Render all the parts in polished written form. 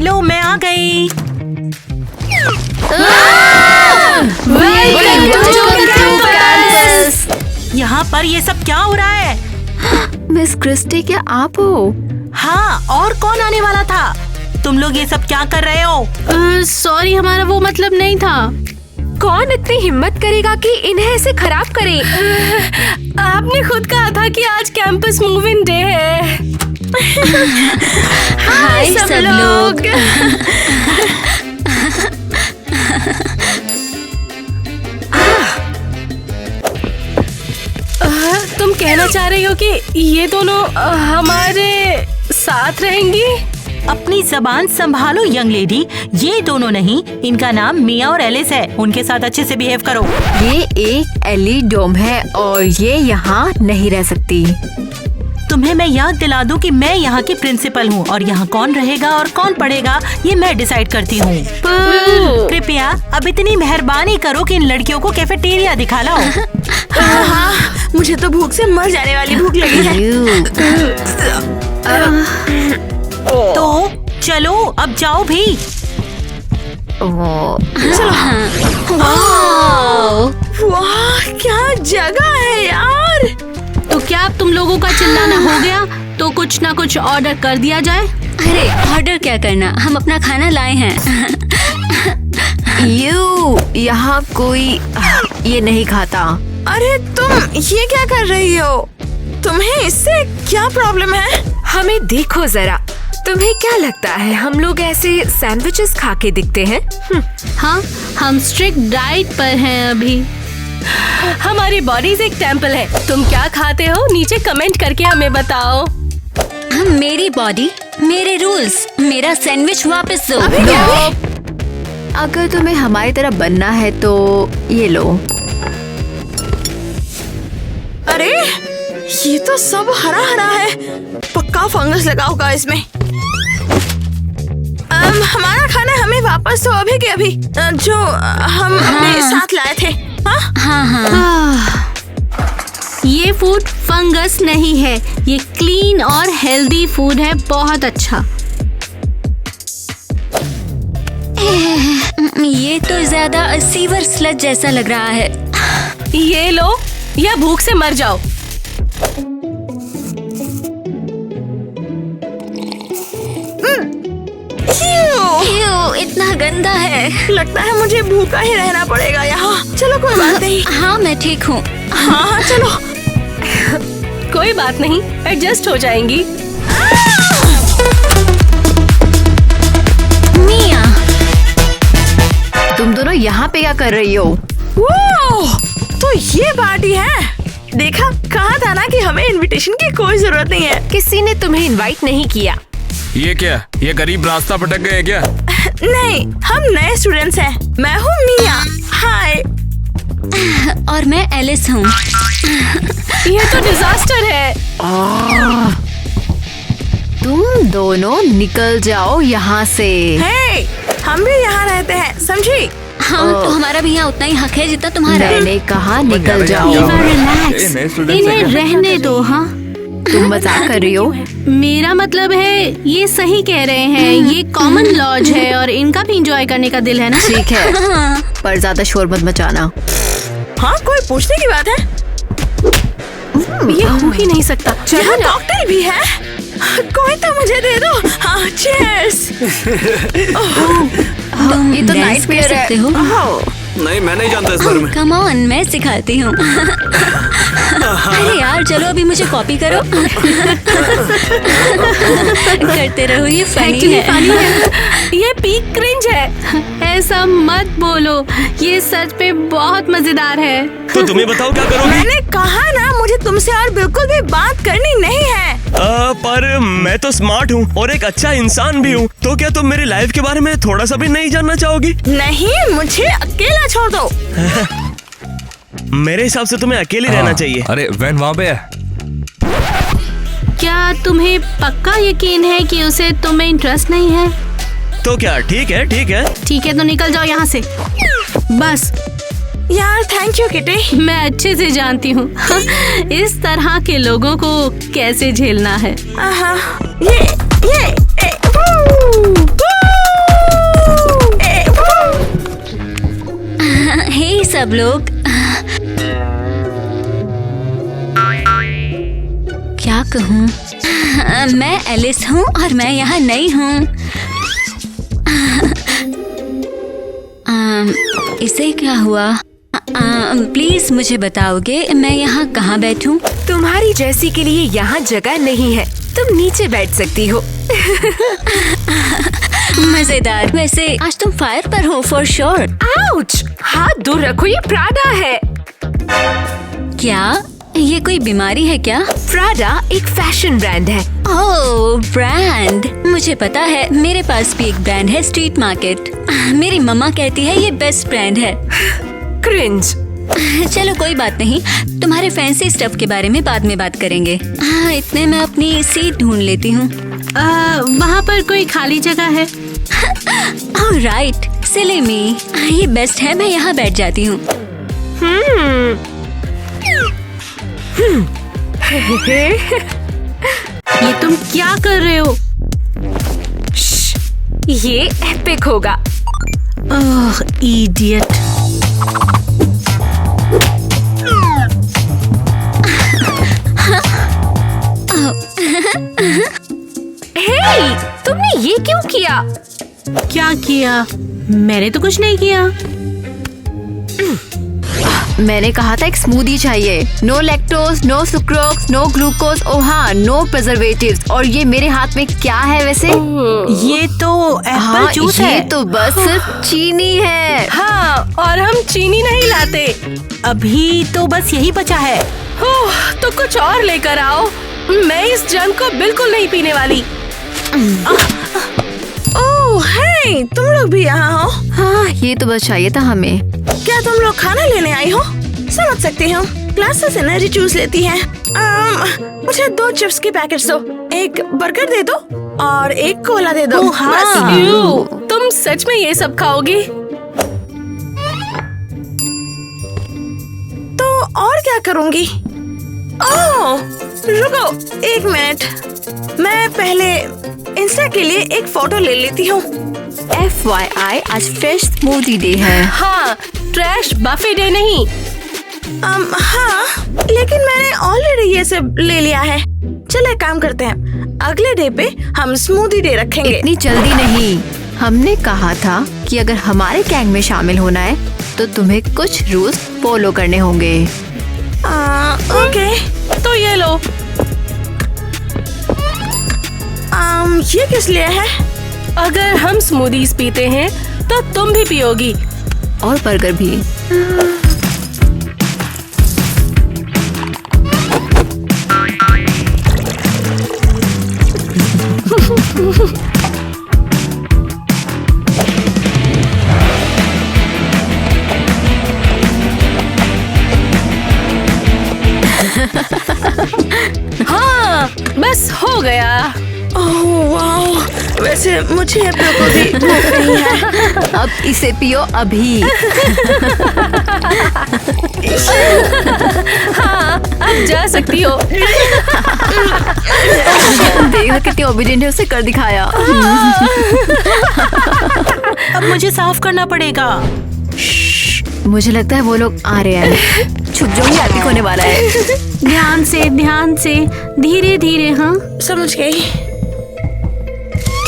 लो मैं आ गई। यहाँ पर ये सब क्या हो रहा है? मिस क्रिस्टी, क्या आप हो? हाँ, और कौन आने वाला था? तुम लोग ये सब क्या कर रहे हो? सॉरी, हमारा वो मतलब नहीं था। कौन इतनी हिम्मत करेगा कि इन्हें ऐसे खराब करे? आपने खुद कहा था कि आज कैंपस मूव इन डे है। हाय सब लोग। तुम कहना चाह रही हो कि ये दोनों हमारे साथ रहेंगी? अपनी जबान संभालो यंग लेडी। ये दोनों नहीं, इनका नाम मिया और एलिस है। उनके साथ अच्छे से बिहेव करो। ये एक एली डोम है और ये यहाँ नहीं रह सकती। तुम्हें मैं याद दिला दूं कि मैं यहाँ की प्रिंसिपल हूँ और यहाँ कौन रहेगा और कौन पढ़ेगा ये मैं डिसाइड करती हूँ। कृपया अब इतनी मेहरबानी करो कि इन लड़कियों को कैफेटेरिया दिखा लाओ। हाँ, मुझे तो भूख से मर जाने वाली भूख लगी है। तो चलो अब जाओ भी। वाह, क्या जगह है यार। तो क्या अब तुम लोगों का चिल्लाना हो गया? तो कुछ ना कुछ ऑर्डर कर दिया जाए। अरे ऑर्डर क्या करना, हम अपना खाना लाए हैं। यहाँ कोई ये नहीं खाता। अरे तुम ये क्या कर रही हो? तुम्हें इससे क्या प्रॉब्लम है? हमें देखो जरा, तुम्हें क्या लगता है हम लोग ऐसे सैंडविचेस खा के दिखते हैं? हाँ, हम स्ट्रिक्ट डाइट पर हैं अभी। हमारी बॉडीज एक टेम्पल है। तुम क्या खाते हो नीचे कमेंट करके हमें बताओ। मेरी बॉडी, मेरे रूल्स, मेरा सैंडविच वापस दो। अगर तुम्हें हमारी तरह बनना है तो ये लो। अरे ये तो सब हरा हरा है, पक्का फंगस लगा होगा इसमें। हमारा खाना हमें वापस दो अभी के अभी, जो हम अपने साथ लाए थे। हाँ? ये फूड फंगस नहीं है, ये क्लीन और हेल्दी फूड है, बहुत अच्छा। ये तो ज्यादा सीवर स्लज जैसा लग रहा है। ये लो या भूख से मर जाओ। इतना गंदा है। लगता है मुझे भूखा ही रहना पड़ेगा यहाँ। चलो कोई बात नहीं। हाँ मैं ठीक हूँ। हाँ चलो। कोई बात नहीं, एडजस्ट हो जाएंगी। मिया, तुम दोनों यहाँ पे क्या कर रही हो? तो ये पार्टी है। देखा, कहा था ना कि हमें इनविटेशन की कोई जरूरत नहीं है। किसी ने तुम्हें इनवाइट नहीं किया। ये क्या, ये गरीब रास्ता भटक गए क्या? नहीं, हम नए स्टूडेंट्स हैं। मैं हूँ मिया। हाय। और मैं एलिस हूँ। ये तो डिजास्टर है। तुम दोनों निकल जाओ यहाँ से। हे, हम भी यहाँ रहते हैं, समझी? हाँ, तो हमारा भी यहाँ उतना ही हक है जितना तुम्हारा। मैंने कहा निकल जाओ। रिलैक्स, इन्हें रहने दो। हाँ, तुम मजाक कर रही हो? मेरा मतलब है ये सही कह रहे हैं। ये कॉमन लॉज है और इनका भी एंजॉय करने का दिल है ना। ठीक है, पर ज्यादा शोर मत मचाना। हाँ, कोई पूछने की बात है? ये हो ही नहीं सकता। यहाँ कॉकटेल भी है। कोई तो मुझे दे दो। हाँ, चीयर्स। तुम ये तो dance नाइट कर वेयर सकते है। हो। नहीं, मैं नहीं जानता इस बारे में। कम ऑन, मैं सिखाती हूँ। अरे यार चलो अभी मुझे कॉपी करो। करते रहो, ये फनी है। ये पीक क्रिंज है। ऐसा मत बोलो, ये सच पे बहुत मजेदार है। तो तुम्हें बताओ क्या करोगी? मैंने कहा ना, मुझे तुमसे और बिल्कुल भी बात करनी नहीं है। पर मैं तो स्मार्ट हूँ और एक अच्छा इंसान भी हूँ। तो क्या तुम मेरी लाइफ के बारे में थोड़ा सा भी नहीं जानना चाहोगी? नहीं, मुझे अकेला छोड़ दो। मेरे हिसाब से तुम्हें अकेले रहना चाहिए। अरे वैन वहाँ पे है। क्या तुम्हें पक्का यकीन है कि उसे तुम्हें इंटरेस्ट नहीं है? तो क्या, ठीक है ठीक है। ठीक है, तो निकल जाओ यहाँ से बस। यार थैंक यू किटी, मैं अच्छे से जानती हूँ इस तरह के लोगों को कैसे झेलना है। ये सब लोग। क्या कहूँ? मैं एलिस हूँ और मैं यहाँ नई हूँ। इसे क्या हुआ? प्लीज मुझे बताओगे मैं यहाँ कहाँ बैठूं? तुम्हारी जैसी के लिए यहाँ जगह नहीं है, तुम नीचे बैठ सकती हो। मजेदार। वैसे आज तुम फायर पर हो फॉर श्योर। आउच! हाथ दूर रखो, ये प्राडा है। क्या ये कोई बीमारी है क्या? प्राडा एक फैशन ब्रांड है। ओह ब्रांड, मुझे पता है। मेरे पास भी एक ब्रांड है, स्ट्रीट मार्केट। मेरी मम्मा कहती है ये बेस्ट ब्रांड है। क्रिंज। चलो कोई बात नहीं, तुम्हारे फैंसी स्टफ के बारे में बाद में बात करेंगे। हाँ, इतने में अपनी सीट ढूंढ लेती हूँ। वहाँ पर कोई खाली जगह है? राइट, सिली मी, ये बेस्ट है, मैं यहाँ बैठ जाती हूँ। ये तुम क्या कर रहे हो? ये एपिक होगा। ओह इडियट। हे, तुमने ये क्यों किया? क्या किया? मैंने तो कुछ नहीं किया। मैंने कहा था एक स्मूदी चाहिए, no lactose, no sucrose, no glucose, oh हाँ, नो प्रिजर्वेटिव्स। और ये मेरे हाथ में क्या है वैसे? ये तो एप्पल जूस ये है। तो बस सिर्फ चीनी है। हाँ, और हम चीनी नहीं लाते। अभी तो बस यही बचा है। तो कुछ और लेकर आओ। मैं इस जंग को बिल्कुल नहीं पीने वाली। ओह हे, तुम लोग भी यहाँ हो? हाँ, ये तो बस चाहिए था हमें। क्या तुम लोग खाना लेने आई हो? समझ सकती हूँ, क्लासेस एनर्जी जूस लेती हैं। मुझे 2 चिप्स के पैकेट्स दो, एक बर्गर दे दो और एक कोला दे दो। हाँ। बस। यू, तुम सच में ये सब खाओगी? तो और क्या करूँगी? ओह, रुको 1 मिनट, मैं पहले इंस्टा के लिए एक फोटो ले लेती हूँ। FYI, आज फ्रेश स्मूदी डे है। हाँ, ट्रैश बफे डे नहीं। हाँ, लेकिन मैंने ऑलरेडी ये सब ले लिया है। चलो एक काम करते हैं, अगले डे पे हम स्मूदी डे रखेंगे। इतनी जल्दी नहीं, हमने कहा था कि अगर हमारे गैंग में शामिल होना है तो तुम्हें कुछ रूल्स फॉलो करने होंगे। ओके, तो ये लो। ये किस लिए है? अगर हम स्मूदीज पीते हैं तो तुम भी पियोगी। और बर्गर भी। हाँ, बस हो गया। ओह वाह, वैसे मुझे एप्पल को भी भूख नहीं है। अब इसे पियो अभी। हाँ, अब जा सकती हो। देखो कितनी ओबीडिएंट है, उसे कर दिखाया। अब मुझे साफ करना पड़ेगा। मुझे लगता है वो लोग आ रहे हैं। छुप जाओ, ये आतिक होने वाला है। ध्यान से, धीरे धीरे। हाँ, समझ गई।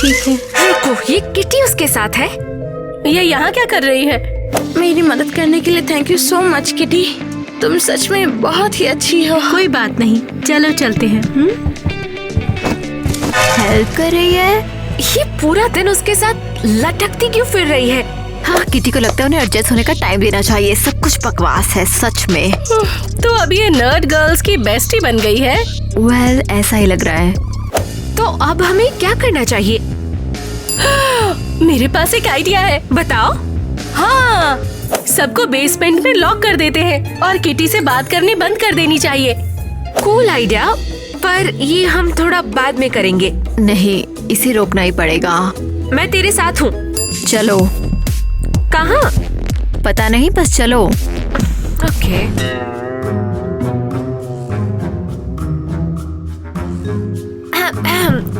ठीक है। रुको, ये किटी उसके साथ है? ये यहाँ क्या कर रही है? मेरी मदद करने के लिए thank you so much kitty. तुम सच में बहुत ही अच्छी हो। कोई बात नहीं, चलो चलते हैं। हेल्प कर रही है। ये पूरा दिन उसके साथ लटकती क्यों फिर रही है? हाँ, किटी को लगता है उन्हें एडजस्ट होने का टाइम देना चाहिए। सब कुछ बकवास है सच में। तो अब ये नर्ड गर्ल्स की बेस्टी बन गई है। वेल, ऐसा ही लग रहा है। तो अब हमें क्या करना चाहिए? मेरे पास एक आइडिया है, बताओ। हाँ, सबको बेसमेंट में लॉक कर देते हैं और किटी से बात करनी बंद कर देनी चाहिए। कूल आइडिया, पर ये हम थोड़ा बाद में करेंगे। नहीं, इसे रोकना ही पड़ेगा। मैं तेरे साथ हूँ। चलो। कहाँ? पता नहीं, बस चलो। ओके।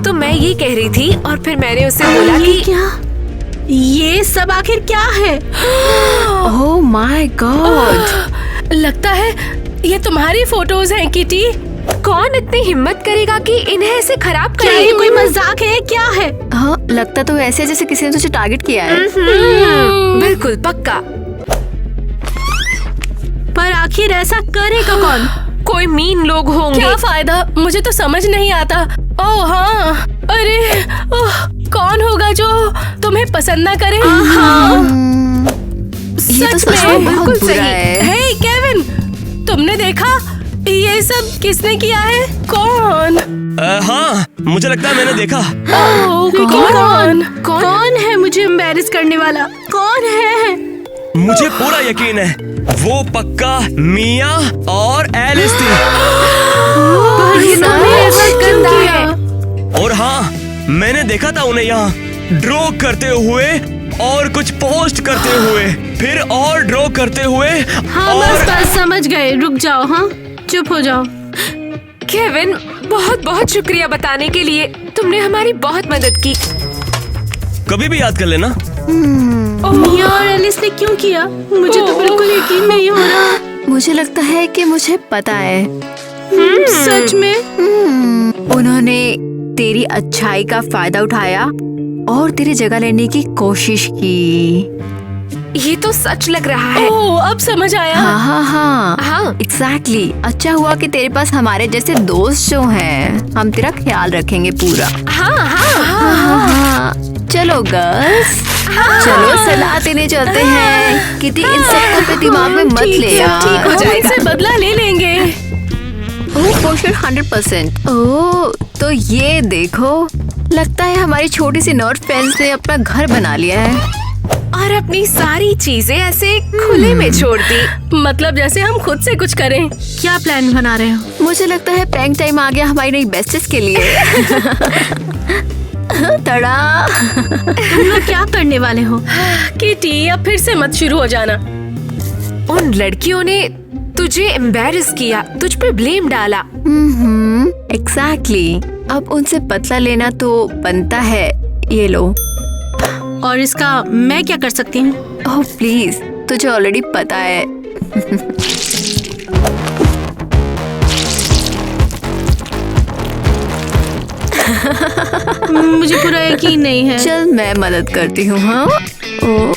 तो मैं ये कह रही थी और फिर मैंने उससे बोला कि ये सब आखिर क्या है? ओह माय गॉड, लगता है ये तुम्हारी फोटोज हैं किटी। कौन इतनी हिम्मत करेगा कि इन्हें ऐसे खराब क्या ये करे? कोई मजाक है? क्या है? हाँ लगता तो ऐसे जैसे किसी ने तुझे टारगेट किया है। बिल्कुल पक्का। पर आखिर ऐसा करेगा कौन? कोई मीन लोग होंगे। क्या फायदा, मुझे तो समझ नहीं आता। ओह हाँ, अरे ओह, कौन होगा जो तुम्हें पसंद ना करे? हाँ, ये तो सच में बहुत बुरा है। हे केविन, तुमने देखा ये सब किसने किया है? कौन? हाँ, मुझे लगता है मैंने देखा। कौन है मुझे एम्बैरेस करने वाला? कौन है? मुझे पूरा यकीन है वो पक्का मिया और एलिस थी। ये तो ऐसा क्यों किया? और हाँ, मैंने देखा था उन्हें यहाँ ड्रॉ करते हुए और कुछ पोस्ट करते हुए, फिर और ड्रॉ करते हुए। हाँ और बस समझ गए, रुक जाओ। हाँ चुप हो जाओ। केविन, बहुत बहुत शुक्रिया बताने के लिए। तुमने हमारी बहुत मदद की। कभी भी याद कर लेना। मिया और एलिस ने क्यों किया? मुझे तो बिल्कुल यकीन नहीं हो रहा। मुझे लगता है कि मुझे पता है। सच में? उन्होंने तेरी अच्छाई का फायदा उठाया और तेरी जगह लेने की कोशिश की। ये तो सच लग रहा है। ओह, अब समझ आया। हाँ हाँ हाँ हाँ। एग्जैक्टली। अच्छा हुआ कि तेरे पास हमारे जैसे दोस्त जो हैं, हम तेरा ख्याल रखेंगे पूरा। हाँ हाँ हाँ, चलो गर्ल्स, चलो सलाह देने चलते हैं। किटी इन सबको अपने दिमाग में मत ले यार। ठीक हो जाएगा, इनसे बदला ले लेंगे। Oh for sure 100%। ओह तो ये देखो, लगता है हमारी छोटी सी नर्ड फ्रेंड्स ने अपना घर बना लिया है और अपनी सारी चीजें ऐसे खुले में छोड़ दी। मतलब जैसे हम खुद से कुछ करें। क्या प्लान बना रहे हो? मुझे लगता है प्रैंक टाइम आ गया हमारी नई बेस्टेस के लिए। तड़ा। तुम लोग क्या करने वाले हो? किटी, अब फिर से मत शुरू हो जाना। उन लड़कियों ने तुझे एम्बैरेस किया, तुझ पे ब्लेम डाला। एग्जैक्टली। अब उनसे बदला लेना तो बनता है। ये लो। और इसका मैं क्या कर सकती हूँ? ओह प्लीज, तुझे ऑलरेडी पता है। मुझे पूरा यकीन नहीं है। चल मैं मदद करती हूँ। हाँ ओ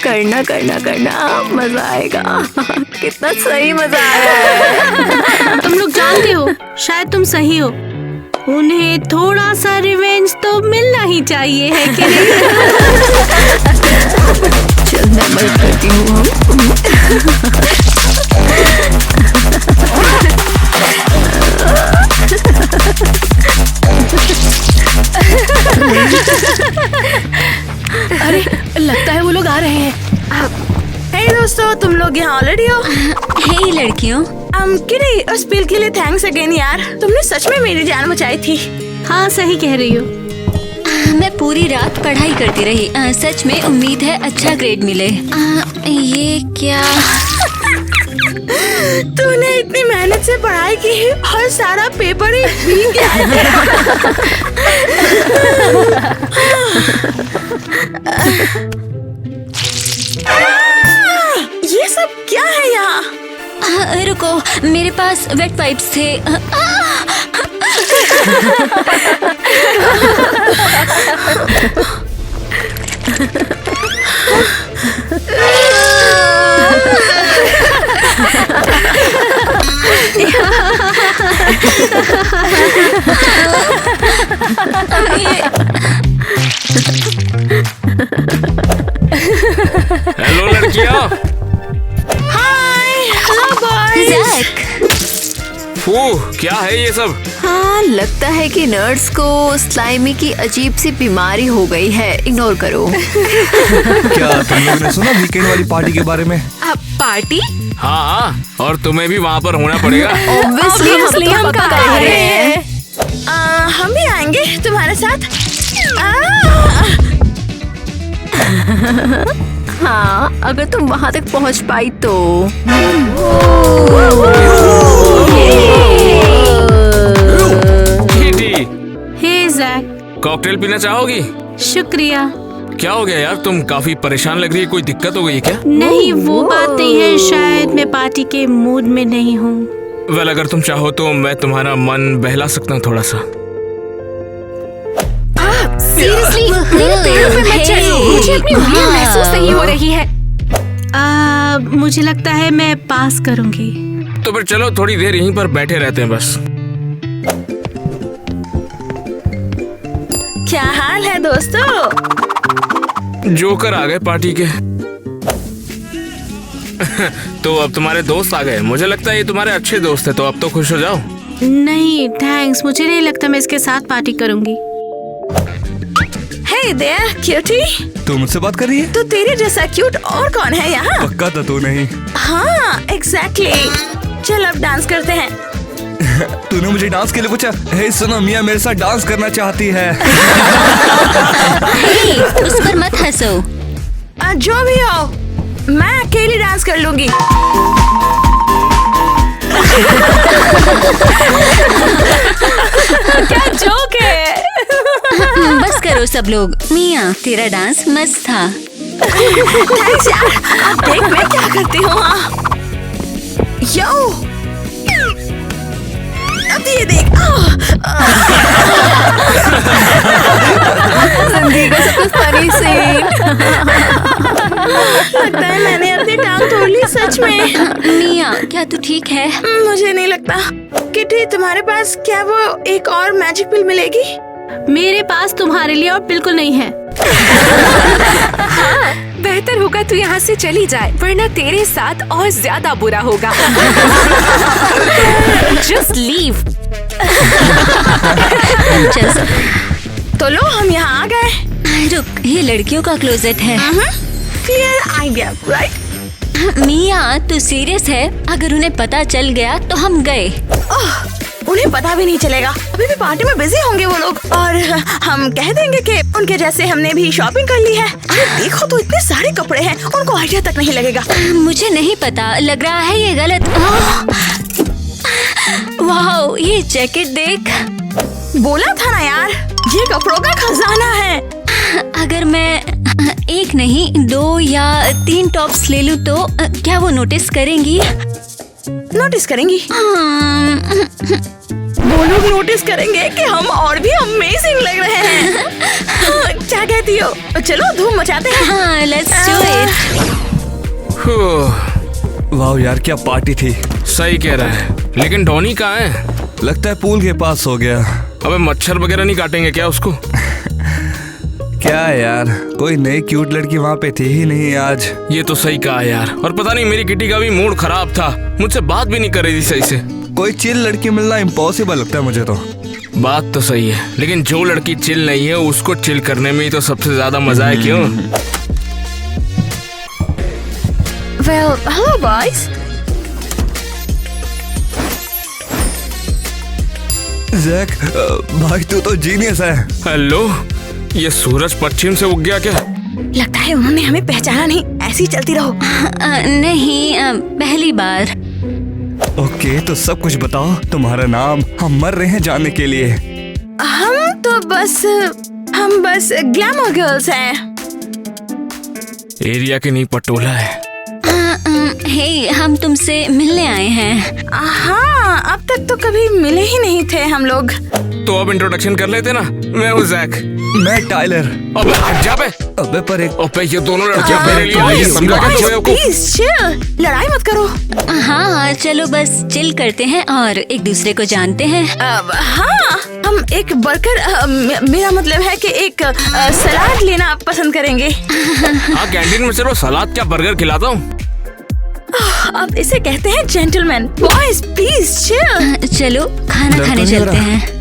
करना करना करना, मजा आएगा। कितना सही मजा आया है। तुम लोग जानते हो, शायद तुम सही हो। उन्हें थोड़ा सा रिवेंज तो मिलना ही चाहिए, है कि नहीं? चल मैं मदद करती हूँ। अरे लगता है वो लोग आ रहे हैं। हे दोस्तों, तुम लोग यहाँ ऑलरेडी हो? हे लड़कियों, किटी, उस बिल के लिए थैंक्स अगेन यार। तुमने सच में मेरी जान बचाई थी। हाँ सही कह रही हो। मैं पूरी रात पढ़ाई करती रही। सच में उम्मीद है अच्छा ग्रेड मिले। ये क्या? तूने इतनी मेहनत से पढ़ाई की और सारा पेपर ही भीग गया। ये सब क्या है यहाँ? रुको, मेरे पास वेट वाइप्स थे। हेलो लड़कियाँ। हाय, हेलो बॉयज। जैक, क्या है ये सब? हाँ लगता है कि नर्स को स्लाइमी की अजीब सी बीमारी हो गई है। इग्नोर करो। क्या तुम लोगों ने सुना वीकेंड वाली पार्टी के बारे में? पार्टी? हाँ, और तुम्हें भी वहाँ पर होना पड़ेगा। Obviously, हम पक्का आ रहे हैं। हम भी आएंगे तुम्हारे साथ। हाँ अगर तुम वहाँ तक पहुँच पाई तो। किटी, हे जैक, कॉकटेल पीना चाहोगी? शुक्रिया। क्या हो गया यार, तुम काफी परेशान लग रही है, कोई दिक्कत हो गई है क्या? नहीं, वो बात नहीं है, शायद मैं पार्टी के मूड में नहीं हूँ। वेल, अगर तुम चाहो तो मैं तुम्हारा मन बहला सकता हूँ थोड़ा सा। सीरियसली, मेरे पैरों पे मत चढ़ो, मुझे अपनी उंगलियां महसूस नहीं हो रही है। मुझे लगता है मैं पास करूंगी। तो फिर चलो थोड़ी देर यहीं पर बैठे रहते हैं बस। क्या हाल है दोस्तों? जोकर आ गए पार्टी के। तो अब तुम्हारे दोस्त आ गए, मुझे लगता है ये तुम्हारे अच्छे दोस्त है, तो अब तो खुश हो जाओ। नहीं थैंक्स, मुझे नहीं लगता मैं इसके साथ पार्टी करूंगी। हे देयर क्यूटी, तू मुझसे बात कर रही है? तो तेरे जैसा क्यूट और कौन है यहाँ? पक्का तो तू नहीं। हाँ एग्जैक्टली। चल अब डांस करते हैं। तूने मुझे डांस के लिए पूछा? हे सुनो, मिया मेरे साथ डांस करना चाहती है। उस पर मत हंसो। जो भी हो, मैं अकेली डांस कर लूंगी। क्या जोक है। बस करो सब लोग, मिया तेरा डांस मस्त था। थैंक्स यार, अब देख मैं क्या करती हूँ। यो, अब ये देख। जिंदगी का सबसे फनी सीन। लगता है मैंने अपनी टांग तोड़ ली सच में। मिया क्या तू ठीक है? मुझे नहीं लगता। किटी, तुम्हारे पास क्या वो एक और मैजिक पिल मिलेगी? मेरे पास तुम्हारे लिए और बिल्कुल नहीं है। बेहतर होगा तू यहाँ से चली जाए, वरना तेरे साथ और ज्यादा बुरा होगा। Just leave। तो लो, हम यहाँ आ गए। रुक, ये लड़कियों का क्लोजेट है। Clear idea, right? मिया तू सीरियस है? अगर उन्हें पता चल गया तो हम गए। उन्हें पता भी नहीं चलेगा, अभी भी पार्टी में बिजी होंगे वो लोग, और हम कह देंगे कि उनके जैसे हमने भी शॉपिंग कर ली है। अरे देखो तो इतने सारे कपड़े हैं, उनको आइडिया तक नहीं लगेगा। मुझे नहीं पता, लग रहा है ये गलत। वाह, ये जैकेट देख। बोला था ना यार, ये कपड़ों का खजाना है। अगर मैं एक नहीं 2 या 3 टॉप्स ले लूं तो क्या वो नोटिस करेंगी? नोटिस करेंगी? वो लोग नोटिस करेंगे कि हम और भी अमेजिंग लग रहे हैं। क्या कहती हो? चलो धूम मचाते हैं। हाँ, लेट्स डू इट। वाह यार, क्या पार्टी थी। सही कह रहा है, लेकिन डॉनी कहाँ है? लगता है पूल के पास हो गया। अबे मच्छर वगैरह नहीं काटेंगे क्या उसको? क्या यार, कोई नई क्यूट लड़की वहाँ पे थी ही नहीं आज। ये तो सही कहा यार, और पता नहीं मेरी किटी का भी मूड खराब था, मुझसे बात भी नहीं कर रही थी सही से। कोई चिल लड़की मिलना इम्पॉसिबल लगता है मुझे तो। बात तो सही है, लेकिन जो लड़की चिल नहीं है उसको चिल करने में ही तो सबसे ज्यादा मजा है, क्यों? Well, hello boys. जैक, भाई तू तो जीनियस है। हेलो, ये सूरज पश्चिम से उग गया क्या? लगता है उन्होंने हमें पहचाना नहीं, ऐसी चलती रहो। नहीं, पहली बार। ओके, तो सब कुछ बताओ, तुम्हारा नाम, हम मर रहे हैं जानने के लिए। हम बस ग्लैमर गर्ल्स हैं। एरिया की नहीं पटोला है। हे, हम तुमसे मिलने आए हैं। हाँ, अब तक तो कभी मिले ही नहीं थे हम लोग। तो अब इंट्रोडक्शन कर लेते ना। मैं हूँ जैक। मैं टाइलर। अबे हट जा बे। अबे पर एक अबे ये दोनों लड़कियां मेरे लिए आई है, समझा क्या तुम्हें? प्लीज चिल, लड़ाई मत करो। हाँ, चलो बस चिल करते हैं और एक दूसरे को जानते हैं। हाँ, हम एक बर्गर, मेरा मतलब है कि एक सलाद लेना पसंद करेंगे। हाँ, कैंटीन में चलो, सलाद क्या बर्गर खिलाता हूँ। अब इसे कहते हैं जेंटलमैन। Boys please chill. चलो खाना खाने चलते हैं।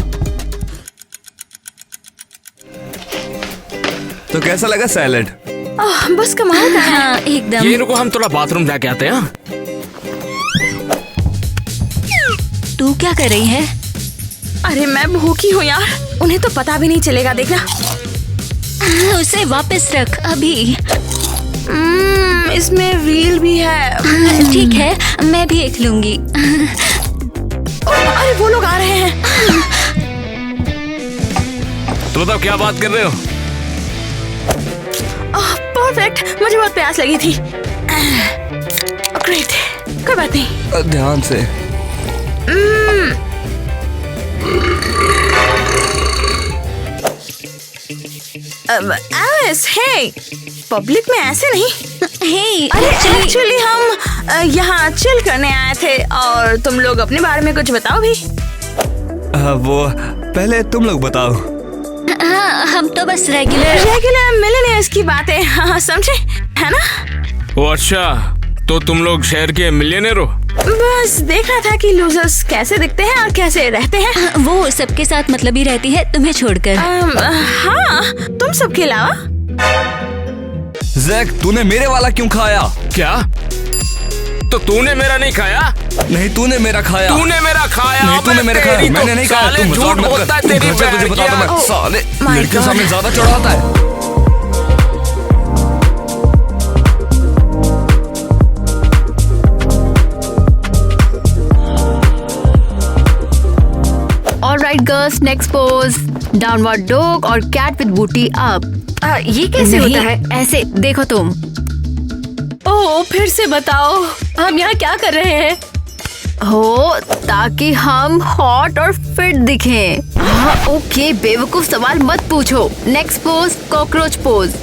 तो कैसा लगा सैलेड? बस कमाल का है। हाँ, एकदम। ये रुको, हम थोड़ा बाथरूम जाके आते हैं। तू क्या कर रही है? अरे मैं भूखी हूँ यार, उन्हें तो पता भी नहीं चलेगा, देखना। उसे वापस रख अभी। इसमें व्हील भी है। ठीक है, मैं भी एक लूंगी। अरे वो लोग आ रहे हैं। तो बताओ क्या बात कर रहे हो? परफेक्ट। मुझे बहुत प्यास लगी थी। ग्रेट, कोई बात नहीं। ध्यान से। एलिस, हे, पब्लिक में ऐसे नहीं। हे, अरे एक्चुअली हम यहाँ चिल करने आए थे और तुम लोग अपने बारे में कुछ बताओ भी। वो पहले तुम लोग बताओ। हाँ, हम तो बस रेगुलर मिलियनेयर्स की बातें, हाँ, समझे, है ना? ओ अच्छा, तो तुम लोग शहर के मिलियनेयर हो? बस देख रहा था कि लूजर्स कैसे दिखते हैं और कैसे रहते हैं। वो सबके साथ मतलब ही रहती है, तुम्हें छोड़कर। हाँ, तुम सबके अलावा। जैक, तूने मेरे वाला क्यों खाया? क्या? तो तूने मेरा नहीं खाया? नहीं, तूने मेरा खाया। तूने मेरा खाया? नहीं, तूने मेरा खाया। मैंने नहीं खाया। तुम झूठ बोलता है। तेरी तुझे बहन बता क्या? दो, मैं साले my लड़कियों God. सामने ज्यादा चढ़ाता है। Alright girls, next pose, downward dog और कैट विद बूटी अप। ये कैसे होता है? ऐसे देखो तुम। ओह, फिर से बताओ, हम यहाँ क्या कर रहे हैं? हो, ताकि हम हॉट और फिट दिखें। हाँ, ओके, बेवकूफ सवाल मत पूछो। Next pose, cockroach pose.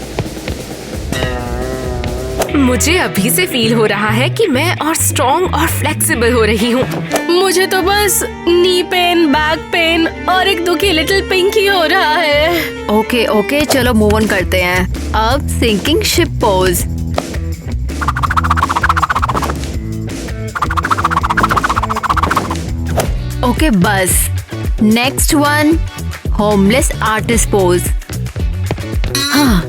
मुझे अभी से फील हो रहा है कि मैं और स्ट्रॉन्ग और फ्लेक्सिबल हो रही हूँ। मुझे तो बस नी पेन, बैक पेन और एक दुखी लिटिल पिंकी हो रहा है। ओके ओके, चलो मूव ऑन करते हैं। अब सिंकिंग शिप पोज। ओके बस। Next one, homeless artist pose. हाँ,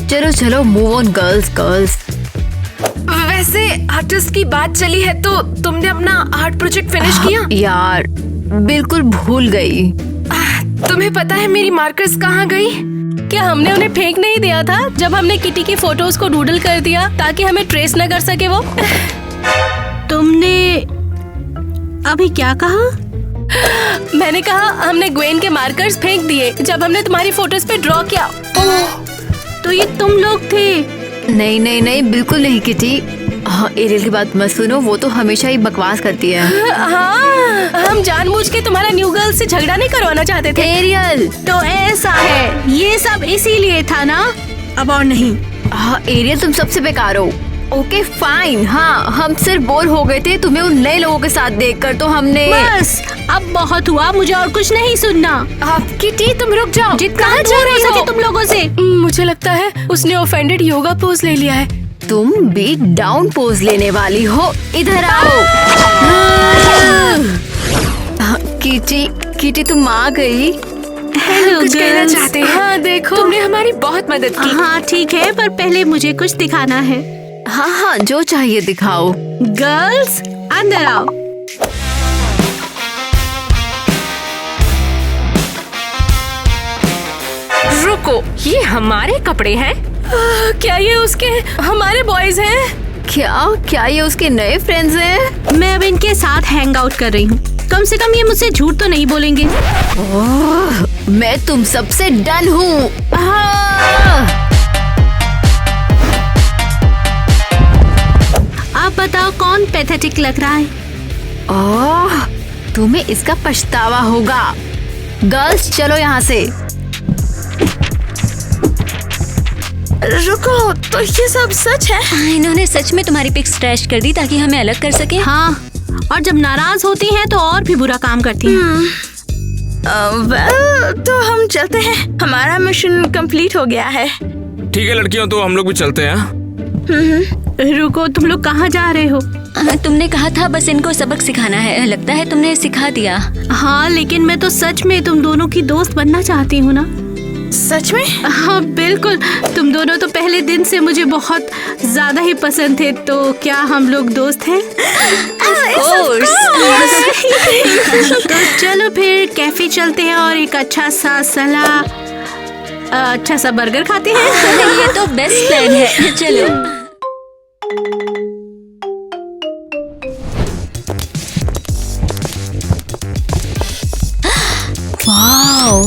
चलो चलो मूव ऑन गर्ल्स गर्ल्स। वैसे आर्टिस्ट की बात चली है तो तुमने अपना आर्ट प्रोजेक्ट फिनिश किया? यार, बिल्कुल भूल गई। तुम्हें पता है मेरी मार्कर्स कहाँ गई? क्या हमने उन्हें फेंक नहीं दिया था जब हमने किटी की फोटोज को डूडल कर दिया ताकि हमें ट्रेस न कर सके वो? तुमने अभी क्या कहा? मैंने कहा हमने ग्वेन के मार्कर्स फेंक दिए जब हमने तुम्हारी फोटोज पे ड्रॉ किया। तो ये तुम लोग थे? नहीं नहीं नहीं, बिल्कुल नहीं किटी। हाँ, एरियल की बात मत सुनो, वो तो हमेशा ही बकवास करती है। हाँ, हम जानबूझ के तुम्हारा न्यू गर्ल से झगड़ा नहीं करवाना चाहते थे। एरियल, तो ऐसा है, ये सब इसीलिए था ना? अब और नहीं। हाँ एरियल, तुम सबसे बेकार हो। ओके फाइन, हाँ, हम सिर्फ बोर हो गए थे तुम्हें उन नए लोगों के साथ देखकर, तो हमने बस अब बहुत हुआ, मुझे और कुछ नहीं सुनना। किटी तुम रुक जाओ। कहाँ दूर हो सके तुम लोगों से? मुझे लगता है उसने ऑफेंडेड योगा पोज ले लिया है। तुम भी डाउन पोज लेने वाली हो, इधर आओ। किटी किटी, तुम आ गई। हेलो कुछ कहना गर्ल्स। चाहते हैं? हाँ देखो, तुमने हमारी बहुत मदद की। हाँ ठीक है, पर पहले मुझे कुछ दिखाना है। हाँ हाँ, जो चाहिए दिखाओ। गर्ल्स अंदर आओ। रुको, ये हमारे कपड़े हैं? क्या ये उसके हमारे बॉयज हैं? क्या क्या ये उसके नए फ्रेंड्स हैं? मैं अब इनके साथ हैंग आउट कर रही हूँ। कम से कम ये मुझसे झूठ तो नहीं बोलेंगे। ओह, मैं तुम सबसे डन हूँ। आप बताओ कौन पैथेटिक लग रहा है? ओह, तुम्हें इसका पछतावा होगा। गर्ल्स चलो यहाँ से। रुको, तो ये सब सच है? इन्होंने सच में तुम्हारी पिक्स ट्रैश कर दी ताकि हमें अलग कर सके। हाँ, और जब नाराज होती हैं तो और भी बुरा काम करती हैं। वेल, तो हम चलते हैं, हमारा मिशन कंप्लीट हो गया है। ठीक है लड़कियों, तो हम लोग भी चलते हैं। रुको, तुम लोग कहाँ जा रहे हो? तुमने कहा था बस इनको सबक सिखाना है, लगता है तुमने सिखा दिया। हाँ, लेकिन मैं तो सच में तुम दोनों की दोस्त बनना चाहती हूँ ना। सच में? हाँ बिल्कुल, तुम दोनों तो पहले दिन से मुझे बहुत ज्यादा ही पसंद थे, तो क्या हम लोग दोस्त हैं? तो चलो फिर कैफे चलते हैं और एक अच्छा सा बर्गर खाते हैं। ये तो बेस्ट प्लान है, चलो। वाओ।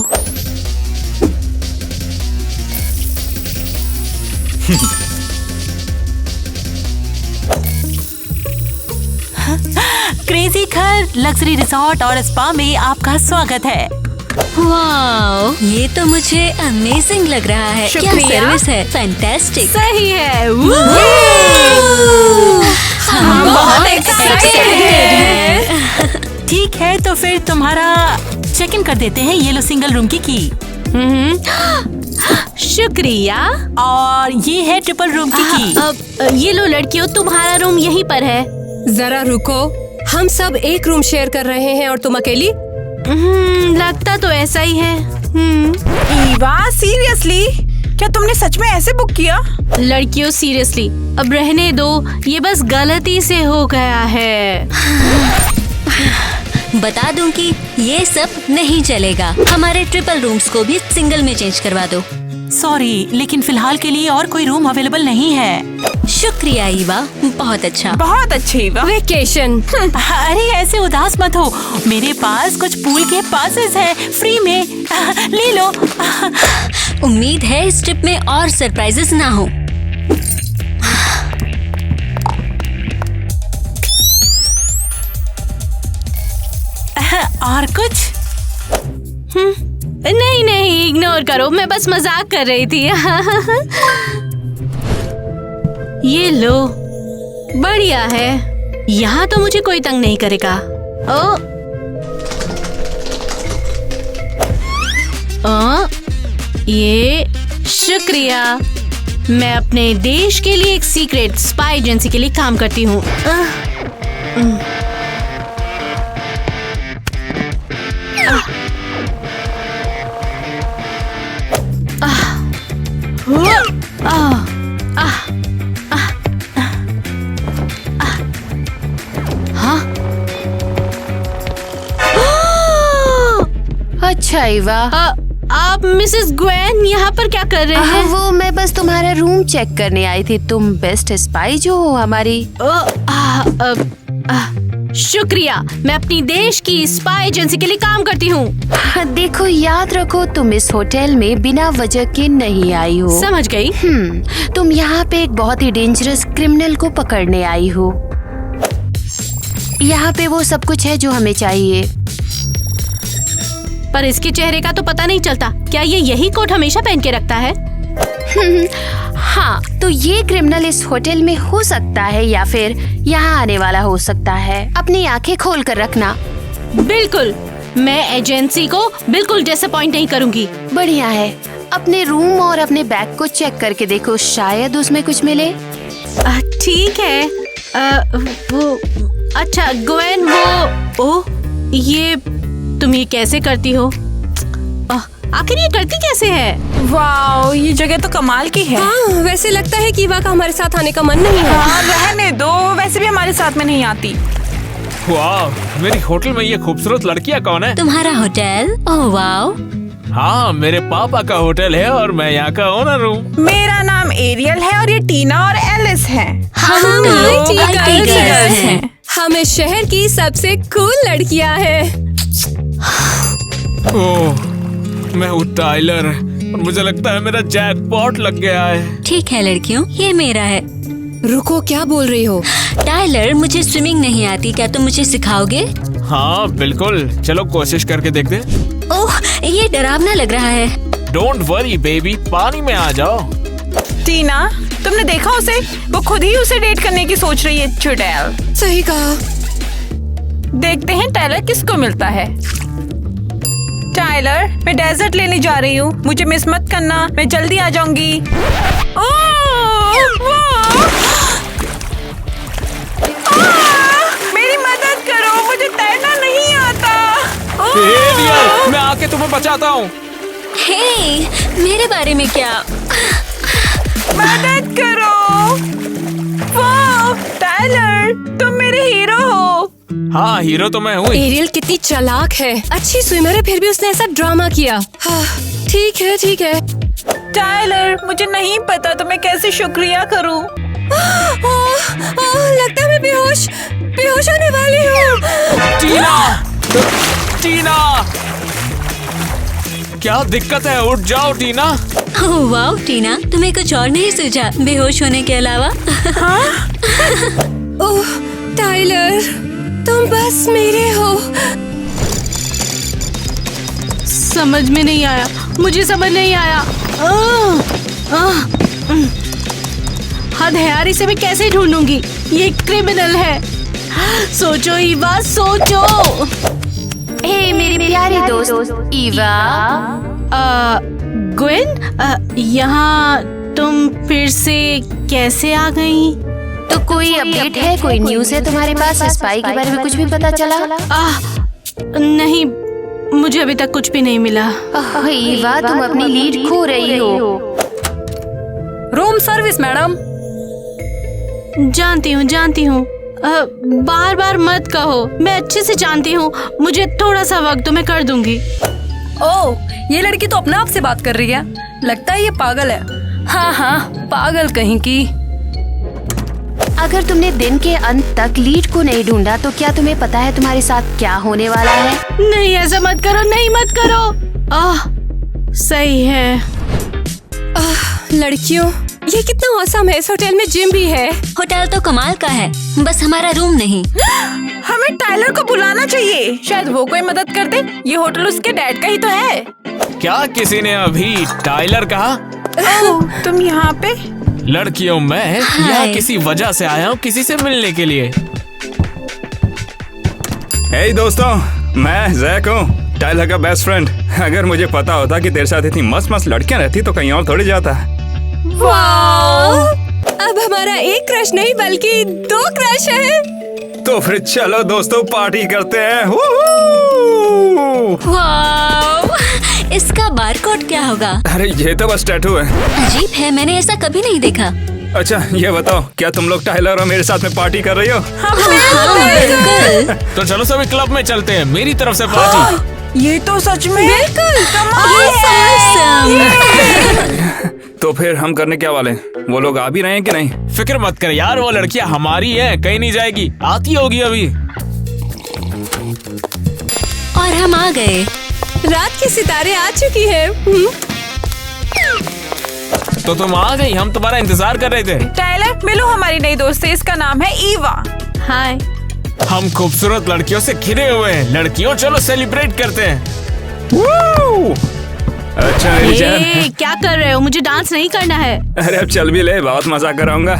क्रेजी घर लग्जरी रिसोर्ट और स्पा में आपका स्वागत है। वाओ, ये तो मुझे अमेजिंग लग रहा है। क्या शुक्रिया। सर्विस है, फैंटास्टिक। सही है। हम बहुत एक्साइटेड हैं। ठीक है, तो फिर तुम्हारा चेक इन कर देते हैं। ये लो सिंगल रूम की शुक्रिया। और ये है ट्रिपल रूम की अब ये लो लड़कियों, तुम्हारा रूम यहीं पर है। जरा रुको, हम सब एक रूम शेयर कर रहे हैं और तुम अकेली? लगता तो ऐसा ही है। ईवा, सीरियसली? क्या तुमने सच में ऐसे बुक किया? लड़कियों सीरियसली, अब रहने दो, ये बस गलती से हो गया है। बता दूं कि ये सब नहीं चलेगा। हमारे ट्रिपल रूम्स को भी सिंगल में चेंज करवा दो। सॉरी, लेकिन फिलहाल के लिए और कोई रूम अवेलेबल नहीं है। शुक्रिया ईवा, बहुत अच्छा। बहुत अच्छे ईवा। वेकेशन। अरे ऐसे उदास मत हो, मेरे पास कुछ पूल के पासेस हैं फ्री में। ले लो। उम्मीद है इस ट्रिप में और सरप्राइजेस ना हो। और कुछ? नहीं नहीं, इग्नोर करो, मैं बस मजाक कर रही थी। ये लो, बढ़िया है। यहाँ तो मुझे कोई तंग नहीं करेगा। ये शुक्रिया। मैं अपने देश के लिए एक सीक्रेट स्पाई एजेंसी के लिए काम करती हूँ। अच्छा ईवा, आप मिसेस ग्वेन यहाँ पर क्या कर रहे हैं? वो मैं बस तुम्हारा रूम चेक करने आई थी। तुम बेस्ट स्पाई जो हो हमारी। शुक्रिया, मैं अपनी देश की स्पाई एजेंसी के लिए काम करती हूँ। देखो, याद रखो तुम इस होटल में बिना वजह के नहीं आई हो। समझ गई। तुम यहाँ पे एक बहुत ही डेंजरस क्रिमिनल को पकड़ने आई हो। यहाँ पे वो सब कुछ है जो हमें चाहिए। पर इसके चेहरे का तो पता नहीं चलता। क्या ये यही कोट हमेशा पहन के रखता है? हाँ, तो ये क्रिमिनल इस होटल में हो सकता है या फिर यहाँ आने वाला हो सकता है। अपनी आंखें खोल कर रखना। बिल्कुल, मैं एजेंसी को बिल्कुल डिसअपॉइंट नहीं करूँगी। बढ़िया है। अपने रूम और अपने बैग को चेक करके देखो, शायद उसमें कुछ मिले। ठीक है। वो अच्छा ग्वेन, ये तुम ये कैसे करती हो? आखिर ये करती कैसे है? वाओ, ये जगह तो कमाल की है। हाँ, वैसे लगता है कि ईवा का हमारे साथ आने का मन नहीं है। हाँ, रहने दो, वैसे भी हमारे साथ में नहीं आती। वाह, मेरी होटल में ये खूबसूरत लड़कियाँ कौन है? तुम्हारा होटल? Oh wow. हाँ, मेरे पापा का होटल है और मैं यहाँ का ओनर हूँ। मेरा नाम एरियल है और ये टीना और एलिस हैं। हम लोग IT गर्ल्स हैं। हम इस शहर की सबसे कूल लड़कियाँ हैं। ओह, मैं हूँ टाइलर और मुझे लगता है मेरा जैकपॉट लग गया है। ठीक है लड़कियों, ये मेरा है। रुको, क्या बोल रही हो? टाइलर, मुझे स्विमिंग नहीं आती, क्या तुम मुझे सिखाओगे? हाँ बिल्कुल, चलो कोशिश करके देखते। ओह, ये डरावना लग रहा है। डोंट वरी बेबी, पानी में आ जाओ। टीना, तुमने देखा उसे? वो खुद ही उसे डेट करने की सोच रही है। चुड़ैल। सही कहा। देखते हैं टाइलर किसको मिलता है। टाइलर, मैं डेजर्ट लेने जा रही हूँ, मुझे मिस मत करना, मैं जल्दी आ जाऊंगी। मेरी मदद करो, मुझे तैरना नहीं आता। एरियल, मैं आके तुम्हें बचाता हूँ। हे, मेरे बारे में क्या? मदद करो। वाह, टाइलर, तुम मेरे हीरो हो। हाँ, हीरो तो मैं हूँ। एरियल कितनी चालाक है, अच्छी स्विमर है, फिर भी उसने ऐसा ड्रामा किया। हाँ, ठीक है ठीक है। टाइलर, मुझे नहीं पता तो मैं कैसे शुक्रिया करूँ। लगता है मैं बेहोश होने वाली हूँ। टीना, टीना, क्या दिक्कत है? उठ जाओ टीना। ओह वाओ टीना, तुम्हें कुछ और नहीं सूझा बेहोश होने के अलावा? ओह टाइलर, तुम बस मेरे हो। समझ में नहीं आया, मुझे समझ नहीं आया। हद है यार, इसे मैं कैसे ढूंढूंगी? ये क्रिमिनल है। सोचो ईवा, सोचो। हे मेरी प्यारी दोस्त ईवा। ग्वेन, यहाँ तुम फिर से कैसे आ गई? तो कोई अपडेट है, कोई न्यूज़ है तुम्हारे पास? स्पाई के बारे में कुछ भी पता चला? नहीं, मुझे अभी तक कुछ भी नहीं मिला। ईवा, तुम अपनी लीड खो रही हो। Room service madam. जानती हूँ। बार बार मत कहो, मैं अच्छे से जानती हूँ। मुझे थोड़ा सा वक्त दो, मैं कर दूंगी। ओह, ये लड़की तो अपने आप से बात कर रही है। लगता है ये पागल है। हाँ, पागल कहीं की। अगर तुमने दिन के अंत तक लीड को नहीं ढूंढा तो क्या तुम्हें पता है तुम्हारे साथ क्या होने वाला है? नहीं, ऐसा मत करो, नहीं मत करो। सही है। लड़कियों, ये कितना औसम है। इस होटल में जिम भी है। होटल तो कमाल का है, बस हमारा रूम नहीं। हमें टाइलर को बुलाना चाहिए, शायद वो कोई मदद कर दे। ये होटल उसके डैड का ही तो है। क्या किसी ने अभी टाइलर कहा? तुम यहाँ पे? लड़कियों, मैं यहाँ किसी वजह से आया हूँ, किसी से मिलने के लिए। हे दोस्तों, मैं जैक हूँ, टाइलर का बेस्ट फ्रेंड। अगर मुझे पता होता कि तेरे साथ इतनी मस्त मस्त लड़कियाँ रहती तो कहीं और थोड़ी जाता। वाह! अब हमारा एक क्रश नहीं बल्कि 2 क्रश है। तो फिर चलो दोस्तों, पार्टी करते हैं। वाव! इसका बारकोड क्या होगा? अरे ये तो बस टैटू है। अजीब है, मैंने ऐसा कभी नहीं देखा। अच्छा ये बताओ, क्या तुम लोग टाइलर और मेरे साथ में पार्टी कर रही हो? हाँ, बिल्कुल। तो चलो सभी क्लब में चलते हैं, मेरी तरफ से पार्टी। ये तो सच में बिल्कुल तो फिर हम करने क्या वाले? वो लोग आ भी रहे हैं कि नहीं? फिक्र मत कर यार, वो लड़कियां हमारी है, कहीं नहीं जाएगी, आती होगी अभी। और हम आ गए। रात के सितारे आ चुकी है। तो तुम आ गई, हम तुम्हारा इंतजार कर रहे थे। टाइलर, मिलो हमारी नई दोस्त से, इसका नाम है ईवा। हाय। हम खूबसूरत लड़कियों से घिरे हुए हैं। लड़कियों, चलो सेलिब्रेट करते हैं। अच्छा मेरी जान। क्या कर रहे हो? मुझे डांस नहीं करना है। अरे अब चल भी ले, बहुत मजा कराऊंगा।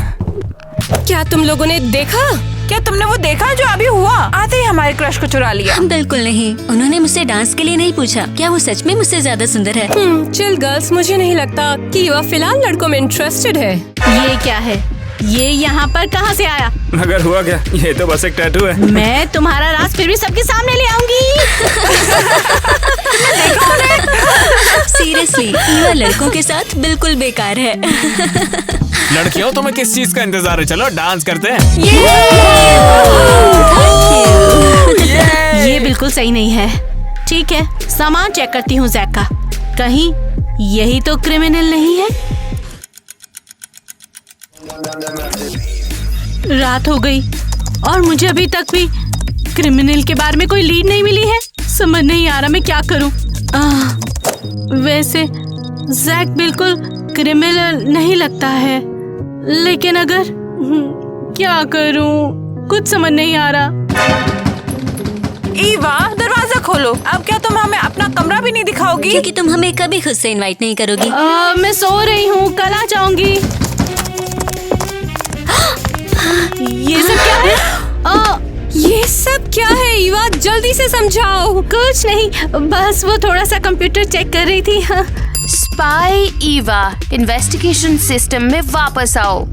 क्या तुम लोगों ने देखा? क्या तुमने वो देखा जो अभी हुआ? आते ही हमारे क्रश को चुरा लिया। बिल्कुल नहीं, उन्होंने मुझसे डांस के लिए नहीं पूछा। क्या वो सच में मुझसे ज्यादा सुंदर है? चिल गर्ल्स, मुझे नहीं लगता कि वह फिलहाल लड़कों में इंटरेस्टेड है। ये क्या है? ये यहाँ पर कहाँ से आया? मगर हुआ क्या? ये तो बस एक टैटू है। मैं तुम्हारा राज फिर भी सबके सामने ले आऊंगी। सीरियसली, ईवा लड़कों के साथ बिल्कुल बेकार है। लड़कियों, तुम्हें किस चीज का इंतजार है? चलो डांस करते हैं। ये बिल्कुल सही नहीं है। ठीक है, सामान चेक करती हूँ जैक का। कहीं यही तो क्रिमिनल नहीं है? रात हो गई और मुझे अभी तक भी क्रिमिनल के बारे में कोई लीड नहीं मिली है। समझ नहीं आ रहा मैं क्या करूं। वैसे जैक बिल्कुल क्रिमिनल नहीं लगता है, लेकिन अगर क्या करूं, कुछ समझ नहीं आ रहा। ईवा, दरवाजा खोलो। अब क्या तुम हमें अपना कमरा भी नहीं दिखाओगी? क्योंकि तुम हमें कभी खुद से इनवाइट नहीं करोगी। मैं सो रही हूँ, कल आ जाऊंगी। ये सब क्या है? ये सब क्या है ईवा? जल्दी से समझाओ। कुछ नहीं, बस वो थोड़ा सा कंप्यूटर चेक कर रही थी। स्पाई ईवा, इन्वेस्टिगेशन सिस्टम में वापस आओ।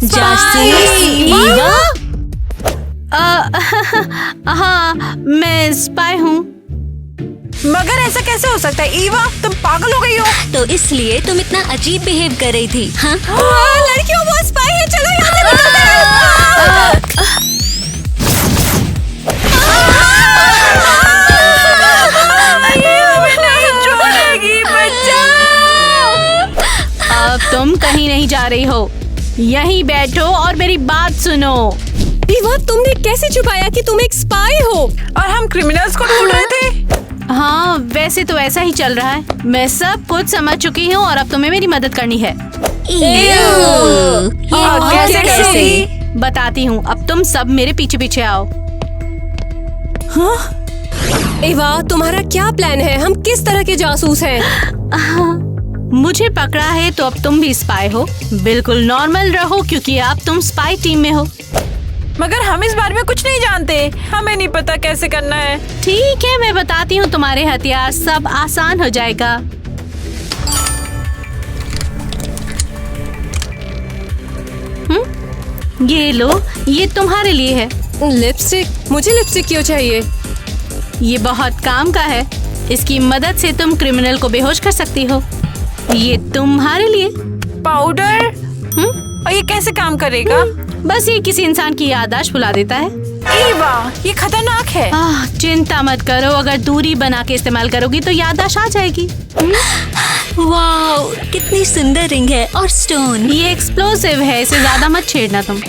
जासूस ईवा? हाँ, मैं स्पाई हूँ। मगर ऐसा कैसे हो सकता है ईवा? तुम पागल हो गई हो? तो इसलिए तुम इतना अजीब बिहेव कर रही थी। हाँ? लड़कियों, वो स्पाई है, चलो यहाँ से निकलते हैं। अब तुम कहीं नहीं जा रही हो, यहीं बैठो और मेरी बात सुनो। ईवा, तुमने कैसे छुपाया कि तुम एक स्पाई हो? और हम क्रिमिनल्स को ढूंढ रहे थे। हाँ, वैसे तो ऐसा ही चल रहा है। मैं सब कुछ समझ चुकी हूँ और अब तुम्हें मेरी मदद करनी है। कैसे? बताती हूँ। अब तुम सब मेरे पीछे पीछे आओ। इवा, तुम्हारा क्या प्लान है? हम किस तरह के जासूस हैं? मुझे पकड़ा है तो अब तुम भी स्पाई हो। बिल्कुल नॉर्मल रहो क्योंकि अब तुम स्पाई टीम में हो। मगर हम इस बारे में कुछ नहीं जानते, हमें नहीं पता कैसे करना है। ठीक है, मैं बताती हूँ तुम्हारे हथियार, सब आसान हो जाएगा। ये लो, ये तुम्हारे लिए है। लिपस्टिक? मुझे लिपस्टिक क्यों चाहिए? ये बहुत काम का है। इसकी मदद से तुम क्रिमिनल को बेहोश कर सकती हो। ये तुम्हारे लिए। पाउडर? और ये कैसे काम करेगा? बस ये किसी इंसान की याददाश्त भुला देता है। ईवा, ये खतरनाक है। चिंता मत करो, अगर दूरी बना के इस्तेमाल करोगी तो याददाश्त आ जाएगी। वाओ, कितनी सुंदर रिंग है और स्टोन। ये एक्सप्लोसिव है, इसे ज्यादा मत छेड़ना तुम।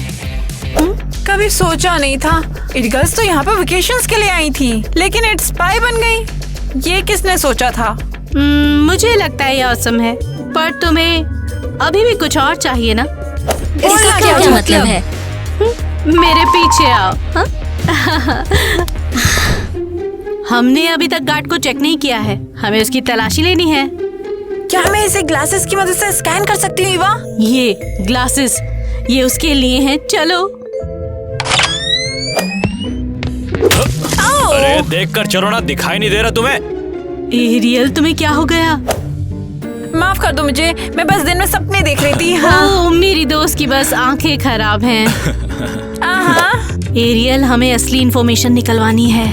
कभी सोचा नहीं था। इट गर्ल्स तो यहाँ पे वेकेशंस के लिए आई थी, लेकिन इट स्पाई बन गई। ये किसने सोचा था? मुझे लगता है ये ऑसम है, पर तुम्हें अभी भी कुछ और चाहिए ना? इसका क्या मतलब है? मेरे पीछे आओ। हमने अभी तक गार्ड को चेक नहीं किया है, हमें उसकी तलाशी लेनी है। क्या मैं इसे ग्लासेस की मदद से स्कैन कर सकती हूँ ईवा? ये ग्लासेस, ये उसके लिए हैं। चलो। अरे देखकर चलो ना, दिखाई नहीं दे रहा तुम्हें? एरियल, तुम्हें क्या हो गया? माफ कर दो मुझे, मैं बस दिन में सपने देख रही थी। हाँ, मेरी दोस्त की बस आंखें खराब हैं। एरियल, हमें असली इंफॉर्मेशन निकलवानी है।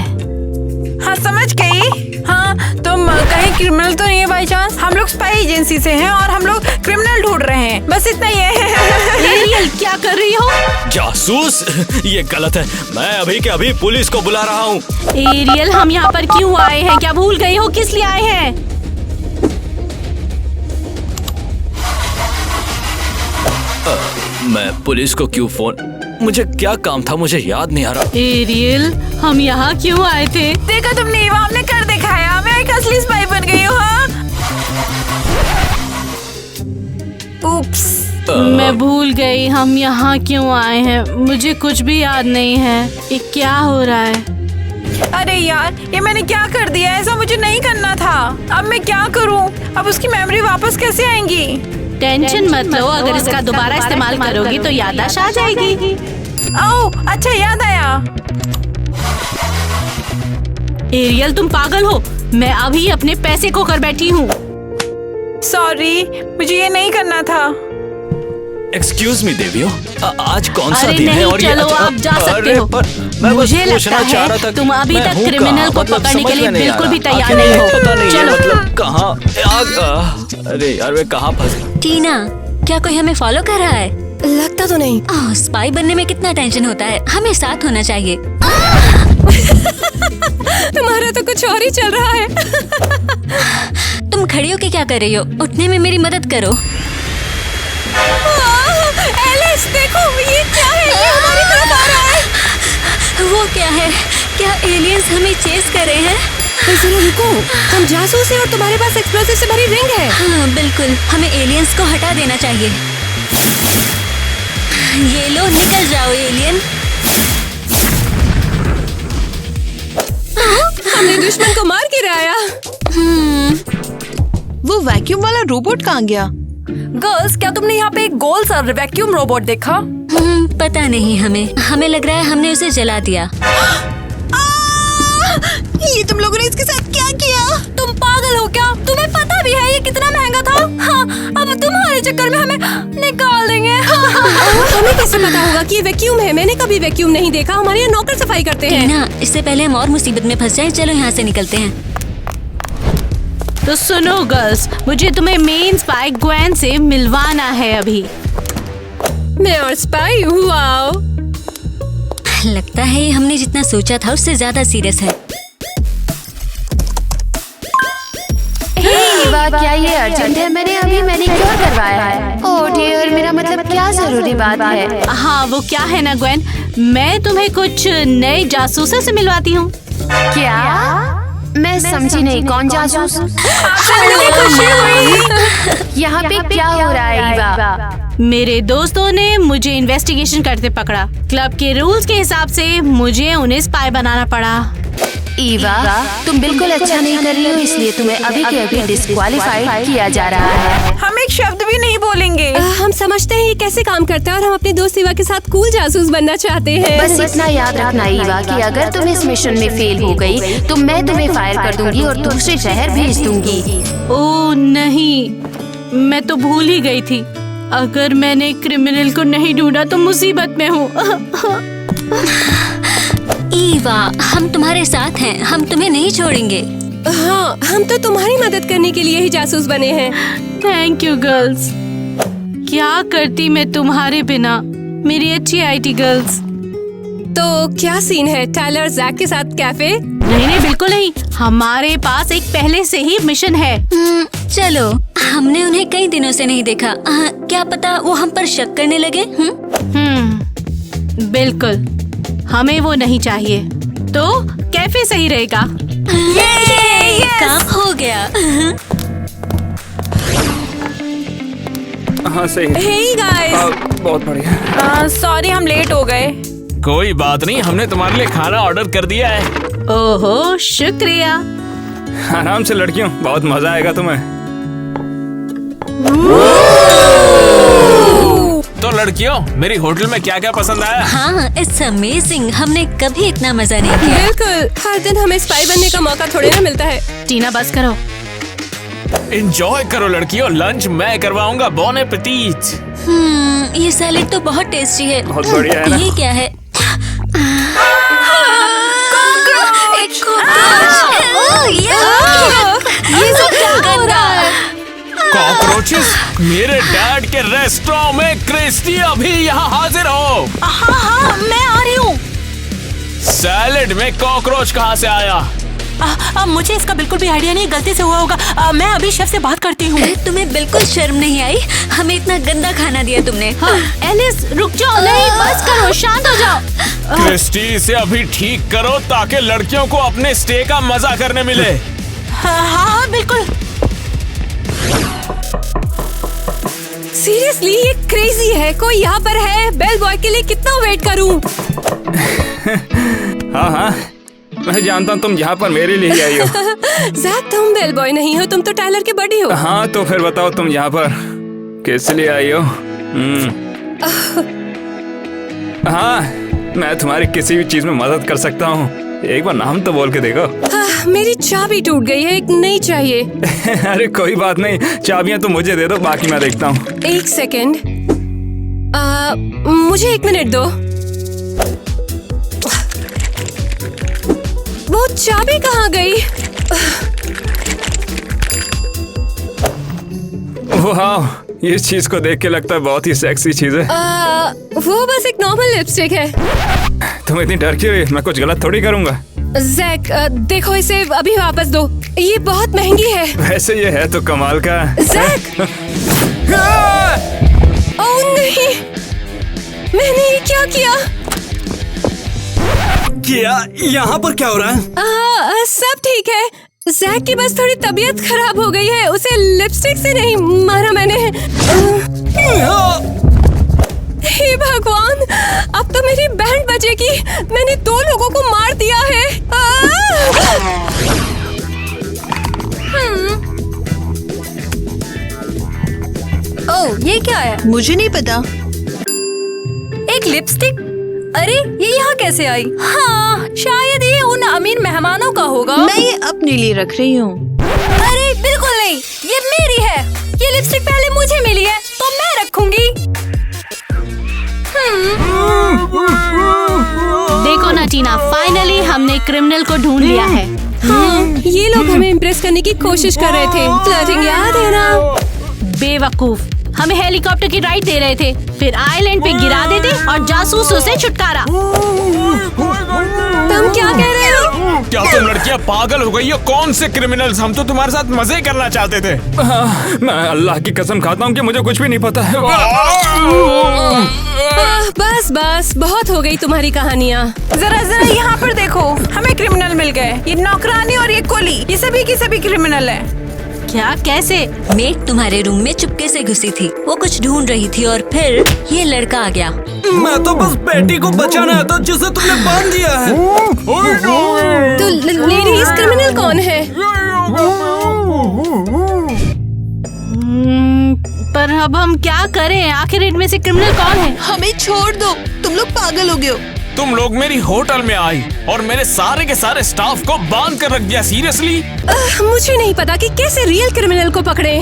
हाँ, समझ गई। हाँ, तुम कहीं क्रिमिनल तो नहीं है बाई चांस? हम लोग स्पाई एजेंसी से हैं और हम लोग क्रिमिनल ढूंढ रहे हैं, बस इतना ही है। एरियल, क्या कर रही हो? जासूस? ये गलत है, मैं अभी के अभी पुलिस को बुला रहा हूँ। एरियल, हम यहाँ पर क्यों आए हैं? क्या भूल गई हो किस लिए आए हैं? मैं पुलिस को क्यों फोन? मुझे क्या काम था, मुझे याद नहीं आ रहा। एरियल, हम यहाँ क्यों आए थे? देखा तुमने ईवा, हमने कर दिखाया। मैं एक असली स्पाई बन गई हूँ। हाँ? उप्स। मैं भूल गई हम यहाँ क्यों आए हैं। मुझे कुछ भी याद नहीं है। ये क्या हो रहा है? अरे यार, ये मैंने क्या कर दिया? ऐसा मुझे नहीं करना था। अब मैं क्या करूँ? अब उसकी मेमोरी वापस कैसे आएंगी? टेंशन मत लो, अगर इसका दोबारा इस्तेमाल करोगी तो याददाश्त आ जाएगी। ओह, अच्छा याद आया। एरियल, तुम पागल हो? मैं अभी अपने पैसे खो कर बैठी हूँ। सॉरी, मुझे ये नहीं करना था। एक्सक्यूज मी देवियो, आज कौन सा अरे दिन है? नहीं, और चलो आप जा सकते हो। मुझे लगता है तुम अभी तक क्रिमिनल को पकड़ने के लिए बिल्कुल भी तैयार नहीं हो। पता नहीं है, चलो। मतलब कहाँ? अरे यार, मैं कहाँ फंस गई? टीना, क्या कोई हमें फॉलो कर रहा है? लगता तो नहीं। स्पाई बनने में कितना टेंशन होता है, हमें साथ होना चाहिए। तुम्हारा तो कुछ और ही चल रहा है। तुम खड़ी होके क्या कर रही हो? उठने में मेरी मदद करो। एलिस, देखो ये क्या है? ये हमारी तरफ आ रहा है। वो क्या है? क्या एलियंस हमें चेस कर रहे हैं? जरा रुको, हम जासूस हैं और तुम्हारे पास एक्सप्लोसिव से भरी रिंग है। हाँ बिल्कुल, हमें एलियंस को हटा देना चाहिए। ये लो, निकल जाओ एलियन। हमने दुश्मन को मार गिराया। वो वैक्यूम वाला रोबोट कहाँ गया? गर्ल्स, क्या तुमने यहाँ पे एक गोल सा वैक्यूम रोबोट देखा? पता नहीं, हमें लग रहा है हमने उसे जला दिया। ये तुम लोगों ने इसके साथ क्या किया? तुम पागल हो क्या? तुम्हें पता भी है ये कितना महंगा था? हाँ, अब तुम्हारे चक्कर में हमें निकाल देंगे। हमें कैसे पता होगा कि ये वैक्यूम है? मैंने कभी वैक्यूम नहीं देखा। हमारे यहाँ नौकर सफाई करते हैं। टीना, इससे पहले हम और मुसीबत में फंस जाएं, चलो यहाँ से निकलते हैं। तो सुनो गर्ल्स, मुझे तुम्हें मेन स्पाई ग्वेन से मिलवाना है अभी। मैं और स्पाई? वाओ, लगता है ये हमने जितना सोचा था उससे ज्यादा सीरियस है। ईवा, क्या ये अर्जेंट है? मैंने अभी मैनिक्योर करवाया है। ओह डियर, मेरा मतलब क्या जरूरी बात है? हाँ, वो क्या है ना ग्वेन, मैं तुम्हें कुछ नए जासूसों से मिलवाती हूँ। क्या? मैं समझी नहीं, कौन जासूस? यहाँ पे क्या हो रहा है ईवा? मेरे दोस्तों ने मुझे इन्वेस्टिगेशन करते पकड़ा। क्लब के रूल्स के हिसाब से मुझे उन्हें स्पाई बनाना पड़ा। ईवा, तुम बिल्कुल अच्छा नहीं कर रही हो, इसलिए तुम्हें अभी के अभी डिस्क्वालीफाइड किया जा रहा है। हम एक शब्द भी नहीं बोलेंगे। हम समझते हैं ये कैसे काम करता है और हम अपने दोस्त ईवा के साथ कूल जासूस बनना चाहते हैं। बस इतना याद रखना ईवा कि अगर तुम इस मिशन में फेल हो गई तो मैं तुम्हें फायर कर दूंगी और दूसरे शहर भेज दूंगी। ओह नहीं, मैं तो भूल ही गई थी। अगर मैंने क्रिमिनल को नहीं ढूंढा तो मुसीबत में हूँ। ईवा, हम तुम्हारे साथ हैं, हम तुम्हें नहीं छोड़ेंगे। हाँ, हम तो तुम्हारी मदद करने के लिए ही जासूस बने हैं। Thank you girls. क्या करती मैं तुम्हारे बिना, मेरी अच्छी आईटी गर्ल्स। तो क्या सीन है टाइलर जैक के साथ कैफे? नहीं, बिल्कुल नहीं। हमारे पास एक पहले से ही मिशन है। चलो, हमने उन्हें कई दिनों से नहीं देखा। क्या पता वो हम पर शक करने लगे। बिल्कुल, हमें वो नहीं चाहिए, तो कैफे सही रहेगा। काम हो गया। हाँ सही। Hey guys! बहुत बढ़िया। सॉरी हम लेट हो गए। कोई बात नहीं, हमने तुम्हारे लिए खाना ऑर्डर कर दिया है। ओहो, शुक्रिया। आराम से लड़कियों, बहुत मजा आएगा तुम्हें। तो लड़कियों, मेरी होटल में क्या क्या पसंद आया? हाँ, इट्स अमेजिंग। हमने कभी इतना मजा नहीं किया। बिल्कुल, हर दिन हमें स्पाई बनने का मौका थोड़े ना मिलता है। टीना बस करो। एंजॉय करो लड़कियों, लंच मैं करवाऊंगा। बॉन एपेटीट। ये सैलेड तो बहुत टेस्टी है। बहुत बढ़िया है ना? ये क्या है? ये सब क्या हो रहा है? कॉकरोचेस? मेरे डैड के रेस्टोरेंट में क्रिस्टी अभी यहाँ हाजिर हो। हाँ, मैं आ रही हूँ। सैलेड में कॉकरोच कहाँ से आया? मुझे इसका बिल्कुल भी आइडिया नहीं, गलती से हुआ होगा। मैं अभी शेफ से बात करती हूँ। तुम्हें बिल्कुल शर्म नहीं आई? हमें इतना गंदा खाना दिया तुमने। एलिस रुक जाओ। नहीं, बस करो, शांत हो जाओ। क्रिस्टी, इसे अभी ठीक करो ताकि लड़कियों को अपने स्टे का मजा करने मिले। हाँ, बिल्कुल। सीरियसली ये क्रेजी है। कोई यहाँ पर है? बेल बॉय के लिए कितना वेट करूँ? हाँ, मैं जानता हूँ तुम यहाँ पर मेरे लिए ही आई हो। जैक, तुम बेल बॉय नहीं हो, तुम तो टाइलर के बड़ी हो। हाँ, तो फिर बताओ तुम यहाँ पर किस लिए आई हो? हाँ, मैं तुम्हारी किसी भी चीज में मदद कर सकता हूँ। एक बार नाम तो बोल के देखो। मेरी चाबी टूट गई है, एक नई चाहिए। अरे कोई बात नहीं, चाबियां तो मुझे दे दो, बाकी मैं देखता हूँ। एक सेकेंड, मुझे 1 मिनट दो। वो चाबी कहाँ गई? वाह, इस चीज को देख के लगता है बहुत ही सेक्सी चीज है। वो बस एक नॉर्मल लिपस्टिक है। तुम इतनी डर क्यों? मैं कुछ गलत थोड़ी करूंगा। जैक, देखो इसे अभी वापस दो, ये बहुत महंगी है। वैसे ये है तो कमाल का। जैक! ओह नहीं, मैंने ये क्या किया? यहाँ पर क्या हो रहा है? सब ठीक है। जैक की बस थोड़ी तबीयत खराब हो गई है। उसे लिपस्टिक से नहीं मारा मैंने। हे भगवान, अब तो मेरी बैंड बजेगी। मैंने 2 लोगों को मार दिया है। ओह, ये क्या है? मुझे नहीं पता। एक लिपस्टिक? अरे ये यहाँ कैसे आई? हाँ, शायद ये उन अमीर मेहमानों का होगा। मैं ये अपने लिए रख रही हूँ। अरे बिल्कुल नहीं, ये मेरी है। ये लिपस्टिक पहले मुझे मिली है तो मैं रखूंगी। देखो ना टीना, फाइनली हमने क्रिमिनल को ढूंढ लिया है। हाँ, ये लोग हमें इम्प्रेस करने की कोशिश कर रहे थे। फ्लर्टिंग याद है ना? बेवकूफ, हमें हेलीकॉप्टर की राइड दे रहे थे, फिर आइलैंड पे गिरा देते और जासूसों से छुटकारा। तुम क्या कह रहे हो? क्या तुम लड़कियां पागल हो गई हो? कौन से क्रिमिनल्स? हम तो तुम्हारे साथ मजे करना चाहते थे। मैं अल्लाह की कसम खाता हूँ कि मुझे कुछ भी नहीं पता है। बस बस, बहुत हो गई तुम्हारी कहानियाँ। जरा यहाँ पर देखो, हमें क्रिमिनल मिल गए। ये नौकरानी और ये कोली, ये सभी की सभी क्रिमिनल है। क्या? कैसे? मेट तुम्हारे रूम में चुपके से घुसी थी। वो कुछ ढूंढ रही थी और फिर ये लड़का आ गया। मैं तो बस बेटी को बचाना है तो जिसे तुमने बांध दिया है। तो लेडीज क्रिमिनल कौन है? पर अब हम क्या करें? आखिर इनमें से क्रिमिनल कौन है? हमें छोड़ दो, तुम लोग पागल हो गए हो। तुम लोग मेरी होटल में आई और मेरे सारे के सारे स्टाफ को बांध कर रख दिया। सीरियसली? मुझे नहीं पता कि कैसे रियल क्रिमिनल को पकड़े।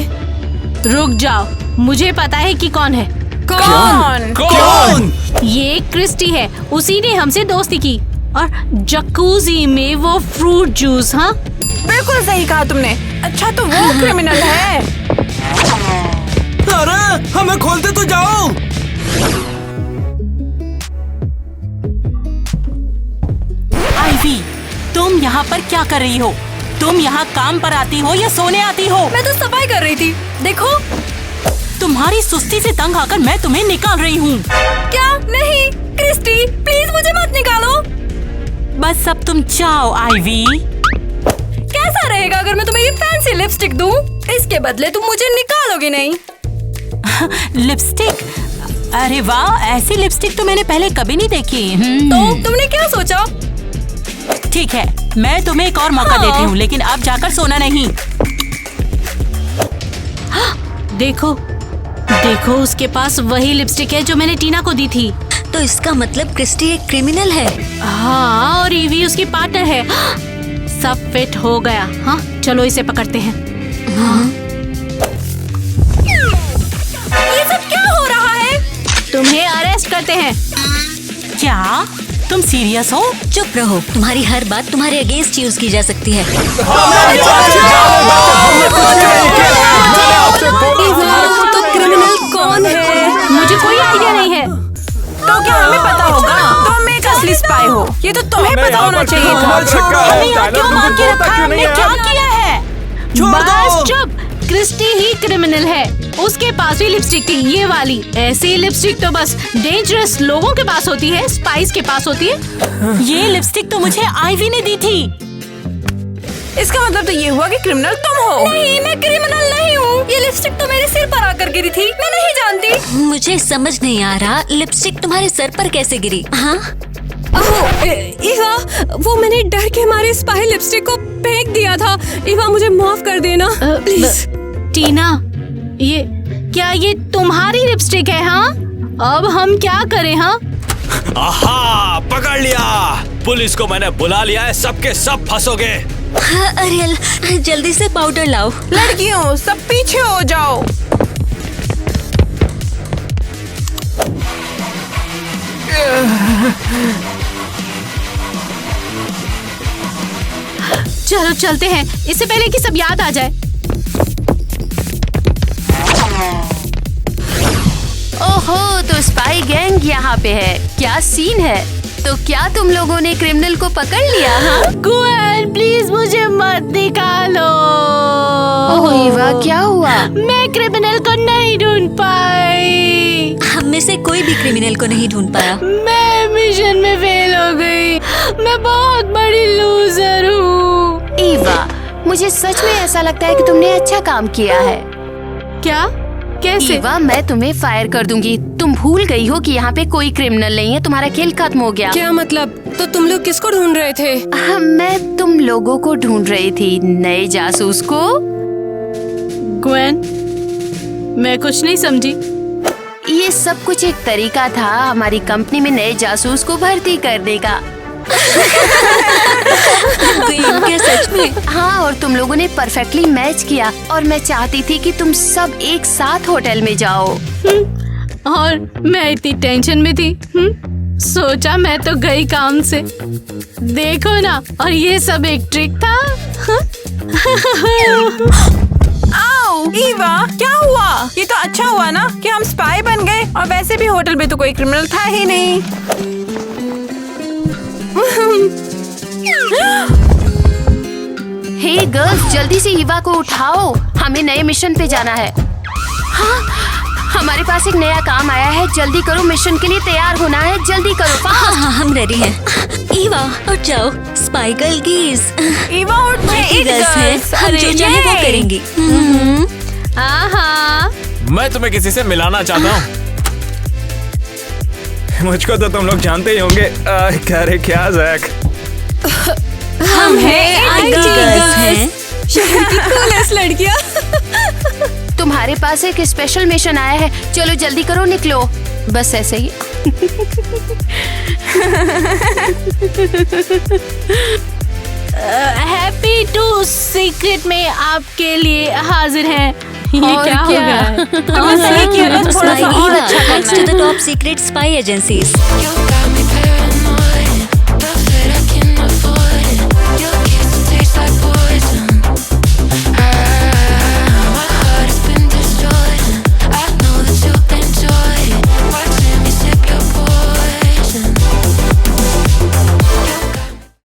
रुक जाओ, मुझे पता है कि कौन है। कौन? ये क्रिस्टी है। उसी ने हमसे दोस्ती की और जकूजी में वो फ्रूट जूस। हाँ, बिल्कुल सही कहा तुमने। अच्छा तो वो क्रिमिनल है। अरे हमें खोलते तो जाओ। आईवी, तुम यहाँ पर क्या कर रही हो? तुम यहाँ काम पर आती हो या सोने आती हो? मैं तो सफाई कर रही थी। देखो, तुम्हारी सुस्ती से तंग आकर मैं तुम्हें निकाल रही हूँ। क्या? नहीं क्रिस्टी, प्लीज मुझे मत निकालो। बस अब तुम जाओ आईवी। कैसा रहेगा अगर मैं तुम्हें ये फैंसी लिपस्टिक दूं? इसके बदले तुम मुझे निकालोगे नहीं। लिपस्टिक? अरे वाह, ऐसी लिपस्टिक तो मैंने पहले कभी नहीं देखी। तो तुमने क्या सोचा? ठीक है, मैं तुम्हें एक और मौका देती हूँ, लेकिन अब जाकर सोना नहीं। देखो देखो, उसके पास वही लिपस्टिक है जो मैंने टीना को दी थी। तो इसका मतलब क्रिस्टी एक क्रिमिनल है। हाँ, और ईवी उसकी पार्टनर है। सब फिट हो गया। हाँ, चलो इसे पकड़ते हैं। ये सब क्या हो रहा है? तुम्हें अरेस्ट करते हैं। क्या तुम सीरियस हो? चुप रहो, तुम्हारी हर बात तुम्हारे अगेंस्ट यूज की जा सकती है। तो क्रिमिनल कौन है? मुझे कोई आइडिया नहीं है। तो क्या हमें पता होगा? तुम एक असली स्पाई हो, ये तो तुम्हें पता होना चाहिए था। हमें यहाँ क्यों मार के रखा है? हमने क्या किया है? बस चुप। क्रिस्टी ही क्रिमिनल है। उसके पास भी लिपस्टिक थी, ये वाली। ऐसी लिपस्टिक तो बस डेंजरस लोगों के पास होती है, स्पाइस के पास होती है। ये लिपस्टिक तो मुझे आईवी ने दी थी। इसका मतलब तो ये हुआ कि क्रिमिनल तुम हो। नहीं, मैं क्रिमिनल नहीं हूँ। ये लिपस्टिक तो मेरे सिर पर आकर गिरी थी, मैं नहीं जानती। मुझे समझ नहीं आ रहा, लिपस्टिक तुम्हारे सर पर कैसे गिरी? हाँ, इवा, वो मैंने डर के मारे स्पाई लिपस्टिक को फेंक दिया था। इवा, मुझे माफ कर देना प्लीज। टीना, ये तुम्हारी लिपस्टिक है? हाँ, अब हम क्या करें? हाँ, आहा, पकड़ लिया। पुलिस को मैंने बुला लिया है, सबके सब फंसोगे। हाँ, अरियल, जल्दी से पाउडर लाओ। लड़कियों, सब पीछे हो जाओ। चलो चलते हैं, इससे पहले कि सब याद आ जाए। ओहो, तो स्पाई गैंग यहाँ पे है। क्या सीन है? तो क्या तुम लोगों ने क्रिमिनल को पकड़ लिया? हाँ, गुएन, प्लीज मुझे मत निकालो। ओह ईवा, क्या हुआ? मैं क्रिमिनल को नहीं ढूंढ पाई। हम में से कोई भी क्रिमिनल को नहीं ढूंढ पाया। मैं मिशन में फेल हो गई। मैं बहुत बड़ी लूजर हूँ। ईवा, मुझे सच में ऐसा लगता है कि तुमने अच्छा काम किया है। क्या? कैसे? ईवा, मैं तुम्हें फायर कर दूंगी। तुम भूल गई हो कि यहाँ पे कोई क्रिमिनल नहीं है। तुम्हारा खेल खत्म हो गया। क्या मतलब? तो तुम लोग किसको ढूंढ रहे थे? मैं तुम लोगों को ढूंढ रही थी, नए जासूस को। ग्वेन, मैं कुछ नहीं समझी। ये सब कुछ एक तरीका था हमारी कंपनी में नए जासूस को भर्ती करने का। क्या सच में? हाँ, और तुम लोगों ने परफेक्टली मैच किया और मैं चाहती थी कि तुम सब एक साथ होटल में जाओ। और मैं इतनी टेंशन में थी। सोचा मैं तो गई काम से। देखो ना, और ये सब एक ट्रिक था। आओ, ईवा, क्या हुआ? ये तो अच्छा हुआ ना कि हम स्पाई बन गए, और वैसे भी होटल में तो कोई क्रिमिनल था ही नहीं। हे गर्ल्स, जल्दी से ईवा को उठाओ, हमें नए मिशन पे जाना है। हाँ, हमारे पास एक नया काम आया है, जल्दी करो, मिशन के लिए तैयार होना है, जल्दी करो। हाँ, हम रेडी हैं। ईवा उठ जाओ, स्पाई गर्ल कीज। ईवा उठ जाए, Mighty girls हैं, हम जो चाहे वो करेंगी। मैं तुम्हें किसी से मिलाना चाहता हूँ। मुझको तो तुम लोग जानते ही होंगे। कह रहे क्या जैक? हम हैं Mighty girls हैं। शहर की कूलेस्ट लड़कियाँ। तुम्हारे पास एक स्पेशल मिशन आया है, चलो जल्दी करो, निकलो। बस ऐसे ही। हैप्पी टू सीक्रेट में आपके लिए हाजिर हैं। ये और क्या हो क्या? गया? हमने सही किया, बस थोड़ा सा और अच्छा Thanks to the top secret spy agencies.